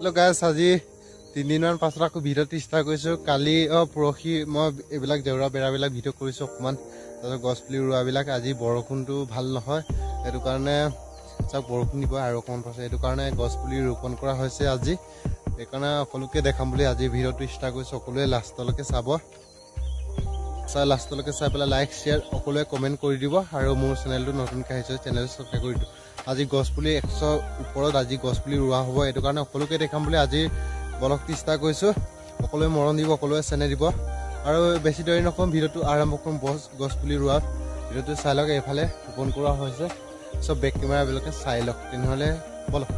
Hello guys, আজি 3 দিনমান পাছত আকৌ ভিডিঅ'টো ষ্টাৰ্ট কৰিছো। কালি পৰহি মই এইবিলাক জেউৰা বেৰাবিলাক ভিডিঅ' কৰিছো অকমান। তাৰপিছত গছ পুলি ৰুৱাবিলাক আজি বৰষুণটো ভাল নহয়, সেইটো কাৰণে চাওক বৰষুণ দিব আৰু অকমান পাছত, সেইটো কাৰণে গছ পুলি ৰোপণ কৰা হৈছে আজি। সেইকাৰণে সকলোকে দেখাম বুলি আজি ভিডিঅ'টো ষ্টাৰ্ট কৰিছো। সকলোৱে লাষ্টলৈকে চাব, লাষ্টলৈকে চাই পেলাই লাইক শ্বেয়াৰ সকলোৱে কমেণ্ট কৰি দিব আৰু মোৰ চেনেলটো নতুনকৈ আহিছে চেনেলটো ছাবস্ক্ৰাইব কৰি দিব। আজি গছপুলি 100 ওপৰত আজি গছপুলি ৰোৱা হ'ব, এইটো কাৰণে সকলোকে দেখাম বুলি আজি ব্লগটো ষ্টাৰ্ট কৰিছোঁ। সকলোৱে মৰম দিব, সকলোৱে চেনেল দিব আৰু বেছি দেৰি নকৰোঁ, ভিডিঅ'টো আৰম্ভ কৰিম। গছপুলি ৰোৱা ভিডিঅ'টো চাই লওক। এইফালে ৰোপণ কৰা হৈছে, চব বেক কেমেৰাবিলাকে চাই লওক। তেনেহ'লে বলক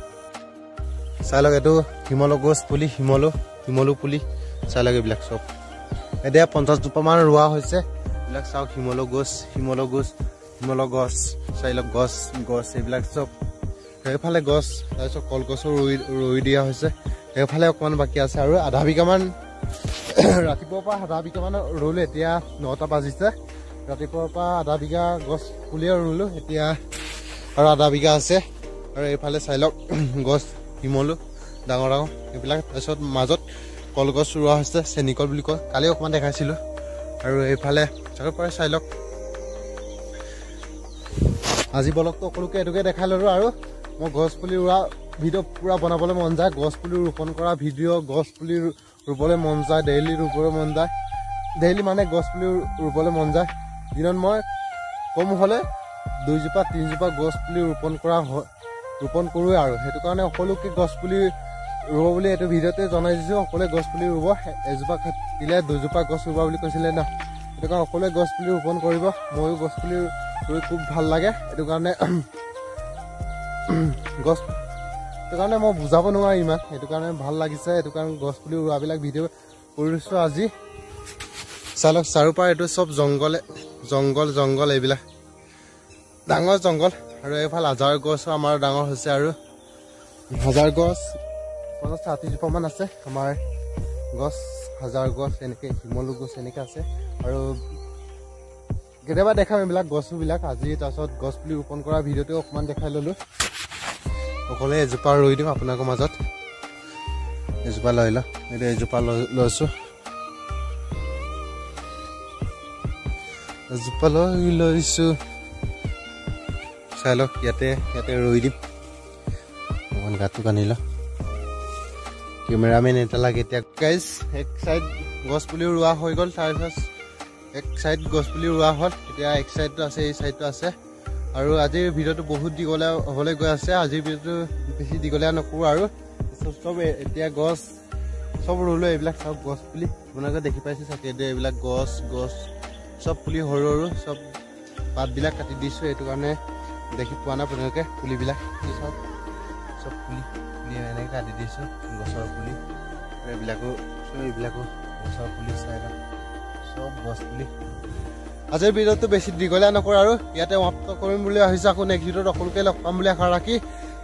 চাই লওক। এইটো শিমলু গছ পুলি, শিমলু পুলি চাই লওক। এইবিলাক চব এতিয়া 50 জোপামান ৰোৱা হৈছে। এইবিলাক চাওক, শিমলু গছ চাই লওক। গছ এইবিলাক চব সেইফালে গছ, তাৰপিছত কলগছো ৰুই দিয়া হৈছে। সেইফালে অকণমান বাকী আছে আৰু আধা বিঘামান ৰাতিপুৱাৰ পৰা আধা বিঘামান ৰুলোঁ। এতিয়া 9টা বাজিছে। ৰাতিপুৱাৰ পৰা আধা বিঘা গছ পুলিয়ে ৰুলোঁ, এতিয়া আৰু আধা বিঘা আছে। আৰু এইফালে চাই লওক গছ শিমলু ডাঙৰ এইবিলাক। তাৰপিছত মাজত কলগছ ৰোৱা হৈছে, চেনিকল বুলি কয়, কালি অকণমান দেখাইছিলোঁ। আৰু এইফালে চাই লওক। আজি ব্লগটো সকলোকে এইটোকে দেখাই ল'লোঁ। আৰু মই গছ পুলি ৰোৱা ভিডিঅ' পূৰা বনাবলৈ মন যায়, গছ পুলি ৰোপণ কৰা ভিডিঅ', গছ পুলি ৰুবলৈ মন যায়, ডেইলি ৰুবলৈ মন যায়। ডেইলি মানে গছ পুলি ৰুবলৈ মন যায়। দিনত মই কম হ'লে 2জোপা 3জোপা গছ পুলি ৰোপণ কৰোঁৱে আৰু সেইটো কাৰণে সকলোকে গছ পুলি ৰুব বুলি এইটো ভিডিঅ'তে জনাই দিছোঁ। সকলোৱে গছ পুলি ৰুব, এজোপা কাটিলে 2জোপা গছ ৰুব বুলি কৈছিলে ন, সেইটো কাৰণে সকলোৱে গছ পুলি ৰোপণ কৰিব। ময়ো গছ পুলি ৰুই খুব ভাল লাগে, সেইটো কাৰণে মই বুজাব নোৱাৰো ইমান, সেইটো কাৰণে ভাল লাগিছে। সেইটো কাৰণে গছ পুলি ৰোৱাবিলাক ভিডিঅ' কৰিছোঁ আজি। চাই লওক চাৰিওপাৰ এইটো চব জংঘল এইবিলাক ডাঙৰ জংঘল। আৰু এইফালে হাজাৰ গছো আমাৰ ডাঙৰ হৈছে, আৰু হাজাৰ গছ 50-60 জোপামান আছে আমাৰ গছ। হাজাৰ গছ এনেকৈ, শিমলু গছ এনেকৈ আছে। আৰু কেতিয়াবা দেখাম এইবিলাক গছবিলাক আজি। তাৰপিছত গছ পুলি ৰোপণ কৰা ভিডিঅ'টো অকণমান দেখাই ল'লোঁ। সকলোৱে এজোপা ৰুই দিম আপোনালোকৰ মাজত। এজোপা লৈ লওঁ, এতিয়া এজোপা লৈছোঁ, এজোপা লৈছোঁ। চাই লওক, ইয়াতে ৰুই দিম। অকণমান গাটো কানি লওঁ, কেমেৰামেন এটা লাগে এতিয়া। গাইজ এক চাইড গছ পুলি ৰোৱা হৈ গ'ল, তাৰপিছত এক চাইড গছ পুলি ৰোৱা হ'ল, এতিয়া এক চাইডটো আছে, এই চাইডটো আছে। আৰু আজিৰ ভিডিঅ'টো বহুত দীঘলীয়া হ'বলৈ গৈ আছে। আজিৰ ভিডিঅ'টো বেছি দীঘলীয়া নকৰোঁ আৰু চব এতিয়া গছ চব ৰুলোঁ। এইবিলাক চব গছ পুলি আপোনালোকে দেখি পাইছে চাগে। এইবিলাক গছ চব পুলি সৰু সৰু চব পাতবিলাক কাটি দিছোঁ, সেইটো কাৰণে দেখি পোৱা নাই আপোনালোকে। পুলিবিলাক চব পুলি এনেকৈ কাটি দিছোঁ, গছৰ পুলি। এইবিলাকো গছৰ পুলি চাই লওক, চব গছ পুলি। আজিৰ ভিডিঅ'টো বেছি দীঘলীয়া নকৰোঁ আৰু ইয়াতে সমাপ্ত কৰিম বুলি ভাবিছোঁ। আকৌ নেক্সট ভিডিঅ'ত সকলোকে লগ পাম বুলি আশা ৰাখি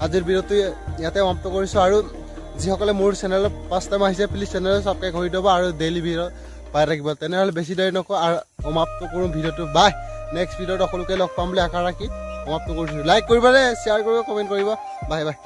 আজিৰ ভিডিঅ'টো ইয়াতে সমাপ্ত কৰিছোঁ। আৰু যিসকলে মোৰ চেনেলত ফাৰ্ষ্ট টাইম আহিছে, প্লিজ চেনেলটো ছাবস্ক্ৰাইব কৰি দিব আৰু ডেইলি ভিডিঅ' পাই থাকিব। তেনেহ'লে বেছি দেৰি নকৰোঁ আৰু সমাপ্ত কৰোঁ ভিডিঅ'টো। বাই। নেক্সট ভিডিঅ'ত সকলোকে লগ পাম বুলি আশা ৰাখি সমাপ্ত কৰিছোঁ। লাইক কৰিব, শ্বেয়াৰ কৰিব, কমেণ্ট কৰিব। Bye bye.